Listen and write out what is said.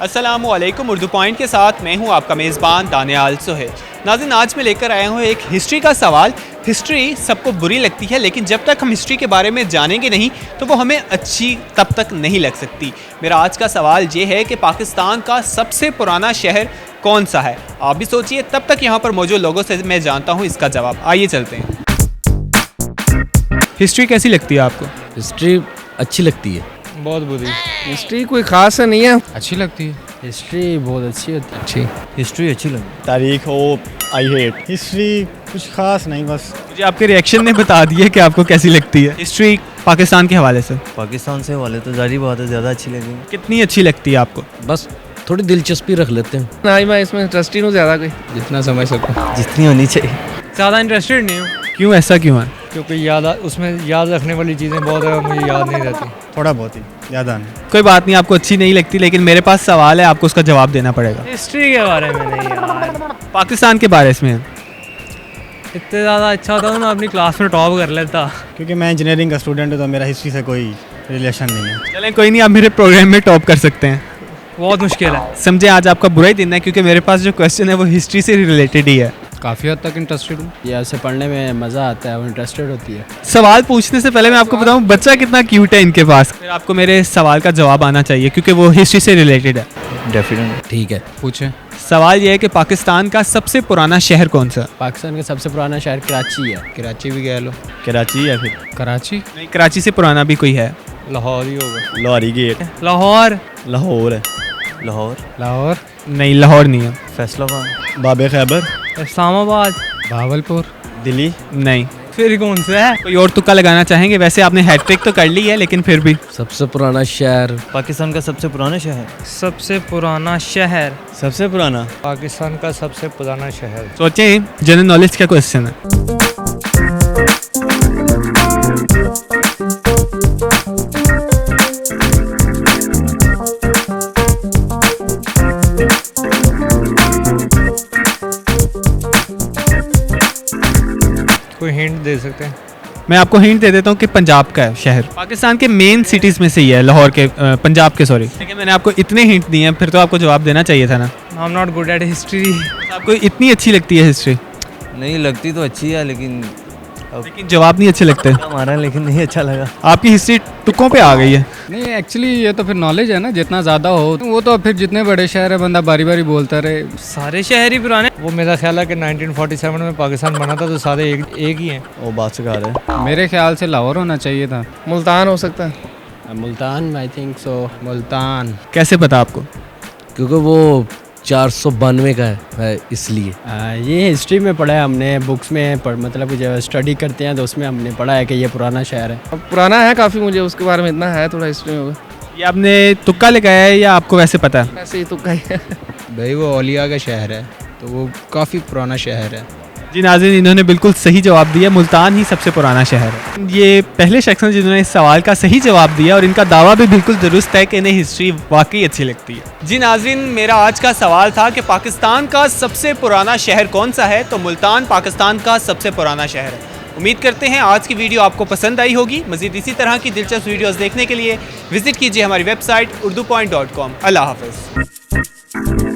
अस्सलामुअलैकुम। उर्दू पॉइंट के साथ मैं हूं आपका मेज़बान दानियाल सुहेल। नाज़रीन, आज मैं लेकर आया हूं एक हिस्ट्री का सवाल। हिस्ट्री सबको बुरी लगती है, लेकिन जब तक हम हिस्ट्री के बारे में जानेंगे नहीं तो वो हमें अच्छी तब तक नहीं लग सकती। मेरा आज का सवाल ये है कि पाकिस्तान का सबसे पुराना शहर कौन सा है? आप भी सोचिए, तब तक यहाँ पर मौजूद लोगों से मैं जानता हूँ इसका जवाब। आइए चलते हैं। हिस्ट्री कैसी लगती है आपको? हिस्ट्री अच्छी लगती है। बहुत बुरी। हिस्ट्री कोई खास नहीं है। अच्छी लगती है। हिस्ट्री बहुत अच्छी होती है। अच्छी। हिस्ट्री अच्छी लगती तारीख हो आई हेट हिस्ट्री, कुछ खास नहीं बस। मुझे आपके रिएक्शन ने बता दिया कि आपको कैसी लगती है हिस्ट्री पाकिस्तान के हवाले से। है। पाकिस्तान से वाले तो जारी बात है, ज़्यादा अच्छी लगेगी। कितनी अच्छी लगती है आपको? बस थोड़ी दिलचस्पी रख लेते हैं, ना ही मैं इसमें इंटरेस्टेड हूँ ज़्यादा कोई। जितना समझ सकूँ। जितनी होनी चाहिए। ज़्यादा इंटरेस्टेड नहीं हूँ, क्यों, ऐसा क्यों है? क्योंकि उसमें याद रखने वाली चीज़ें बहुत है, मुझे याद नहीं रहती। थोड़ा बहुत ही, ज़्यादा नहीं। कोई बात नहीं, आपको अच्छी नहीं लगती, लेकिन मेरे पास सवाल है, आपको उसका जवाब देना पड़ेगा। हिस्ट्री के बारे में नहीं यार, पाकिस्तान के बारे में। इतने ज़्यादा अच्छा होता मैं अपनी क्लास में टॉप कर लेता। क्योंकि मैं इंजीनियरिंग का स्टूडेंट हूँ तो मेरा हिस्ट्री से कोई रिलेशन नहीं है। चलें, कोई नहीं, आप मेरे प्रोग्राम में टॉप कर सकते हैं। बहुत मुश्किल है। समझे, आज आपका बुरा ही दिन है, क्योंकि मेरे पास जो क्वेश्चन है वो हिस्ट्री से रिलेटेड ही है। काफ़ी हद तक इंटरेस्टेड हूँ। ये ऐसे पढ़ने में मज़ा आता है, वो इंटरेस्टेड होती है। सवाल पूछने से पहले मैं आपको बताऊं बच्चा कितना क्यूट है इनके पास। फिर आपको मेरे सवाल का जवाब आना चाहिए, क्योंकि वो हिस्ट्री से रिलेटेड है। डेफिनेट ठीक है। पूछें। सवाल ये है कि पाकिस्तान का सबसे पुराना शहर कौन सा? पाकिस्तान का सबसे पुराना शहर कराची है। कराची भी कह लो। कराची या फिर कराची। नहीं, कराची से पुराना भी कोई है। लाहौर ही होगा। लाहौरी गेट। लाहौर। लाहौर है। लाहौर। नहीं, लाहौर नहीं है। फैसलाबाद। बाबे खैबर। इस्लामाबाद। भावलपुर। दिल्ली। नहीं। फिर कौन सा है? कोई और तुक्का लगाना चाहेंगे? वैसे आपने हैट्रिक तो कर ली है, लेकिन फिर भी। सबसे पुराना शहर पाकिस्तान का सबसे पुराना शहर। सबसे पुराना शहर सबसे पुराना पाकिस्तान का सबसे पुराना शहर। सोचें, जनरल नॉलेज का क्वेश्चन है। कोई हिंट दे सकते हैं? मैं आपको हिंट दे देता हूँ कि पंजाब का है शहर। पाकिस्तान के मेन सिटीज़ में से ही है, लाहौर के, पंजाब के, सॉरी। ठीक है, मैंने आपको इतने हिंट दिए हैं, फिर तो आपको जवाब देना चाहिए था ना। I am not good at history. आपको इतनी अच्छी लगती है हिस्ट्री, नहीं लगती तो अच्छी है, लेकिन लेकिन जवाब नहीं अच्छे लगते। हमारा लेकिन नहीं अच्छा लगा। आपकी हिस्ट्री तुक्कों पे आ गई है। नहीं, एक्चुअली ये तो फिर नॉलेज है ना, जितना ज़्यादा हो वो तो फिर जितने बड़े शहर है बंदा बारी बारी बोलता रहे। सारे शहर ही पुराने। वो मेरा ख्याल है कि 1947 में पाकिस्तान बना था तो सारे एक ही हैं। वो बात से रहे हैं। मेरे ख्याल से लाहौर होना चाहिए था। मुल्तान हो सकता है। Multan, I think so. Multan. कैसे पता आपको? क्योंकि वो 492 का है इसलिए। ये हिस्ट्री में पढ़ा है हमने, बुक्स में मतलब कि जब स्टडी करते हैं तो उसमें हमने पढ़ा है कि ये पुराना शहर है। पुराना है काफ़ी, मुझे उसके बारे में इतना है थोड़ा हिस्ट्री में। ये आपने तुक्का लगाया है या आपको वैसे पता है? वैसे ही तुक्का ही है। भाई वो औलिया का शहर है, तो वो काफ़ी पुराना शहर है। जी नाज़रीन, इन्होंने बिल्कुल सही जवाब दिया, मुल्तान ही सबसे पुराना शहर है। ये पहले शख्स हैं जिन्होंने इस सवाल का सही जवाब दिया, और इनका दावा भी बिल्कुल दुरुस्त है कि इन्हें हिस्ट्री वाकई अच्छी लगती है। जी नाज़रीन, मेरा आज का सवाल था कि पाकिस्तान का सबसे पुराना शहर कौन सा है, तो मुल्तान पाकिस्तान का सबसे पुराना शहर है। उम्मीद करते हैं आज की वीडियो आपको पसंद आई होगी। मज़ीद इसी तरह की दिलचस्प वीडियोज़ देखने के लिए विजिट कीजिए हमारी वेबसाइट urdupoint.com। अल्लाह हाफ़िज़।